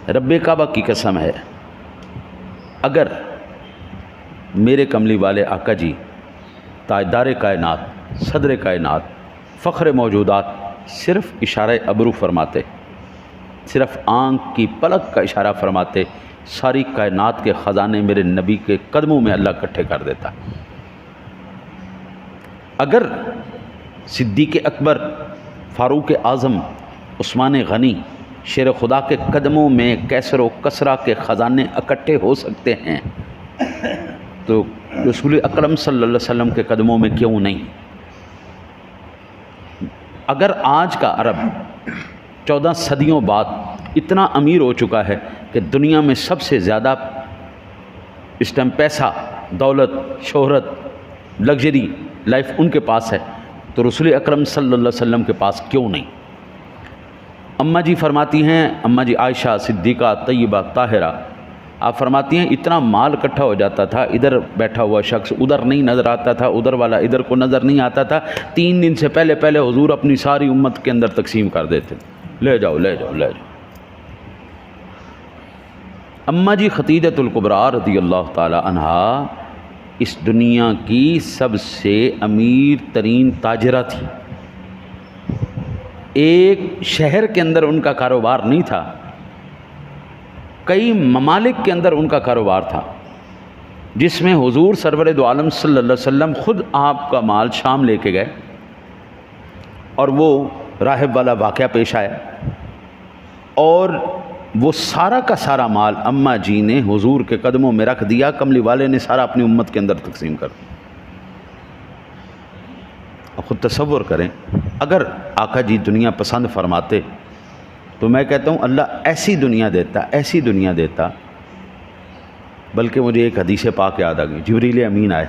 رب کعبہ کی قسم ہے، اگر میرے کملی والے آقا جی تاجدار کائنات، صدر کائنات، فخر موجودات صرف اشارہ ابرو فرماتے، صرف آنکھ کی پلک کا اشارہ فرماتے، ساری کائنات کے خزانے میرے نبی کے قدموں میں اللہ اکٹھے کر دیتا۔ اگر صدیق اکبر، فاروق اعظم، عثمان غنی، شیر خدا کے قدموں میں کیسر و کسرا کے خزانے اکٹھے ہو سکتے ہیں تو رسول اکرم صلی اللہ علیہ وسلم کے قدموں میں کیوں نہیں؟ اگر آج کا عرب 14 صدیوں بعد اتنا امیر ہو چکا ہے کہ دنیا میں سب سے زیادہ اس ٹائم پیسہ، دولت، شہرت، لگژری لائف ان کے پاس ہے، تو رسول اکرم صلی اللہ علیہ وسلم کے پاس کیوں نہیں؟ اماں جی فرماتی ہیں، اماں جی عائشہ صدیقہ طیبہ طاہرہ، آپ فرماتی ہیں اتنا مال اکٹھا ہو جاتا تھا، ادھر بیٹھا ہوا شخص ادھر نہیں نظر آتا تھا، ادھر والا ادھر کو نظر نہیں آتا تھا، 3 دن سے پہلے حضور اپنی ساری امت کے اندر تقسیم کر دیتے، لے جاؤ لے جاؤ لے جاؤ۔ اماں جی خدیجۃ الکبریٰ رضی اللہ تعالی عنہا اس دنیا کی سب سے امیر ترین تاجرہ تھی۔ ایک شہر کے اندر ان کا کاروبار نہیں تھا، کئی ممالک کے اندر ان کا کاروبار تھا، جس میں حضور سرور دو عالم صلی اللہ علیہ وسلم خود آپ کا مال شام لے کے گئے، اور وہ راہب والا واقعہ پیش آیا، اور وہ سارا کا سارا مال اماں جی نے حضور کے قدموں میں رکھ دیا، کملی والے نے سارا اپنی امت کے اندر تقسیم کر دیا۔ اب خود تصور کریں، اگر آقا جی دنیا پسند فرماتے تو میں کہتا ہوں اللہ ایسی دنیا دیتا، ایسی دنیا دیتا۔ بلکہ مجھے ایک حدیث پاک یاد آ گئی، جبریل امین آئے،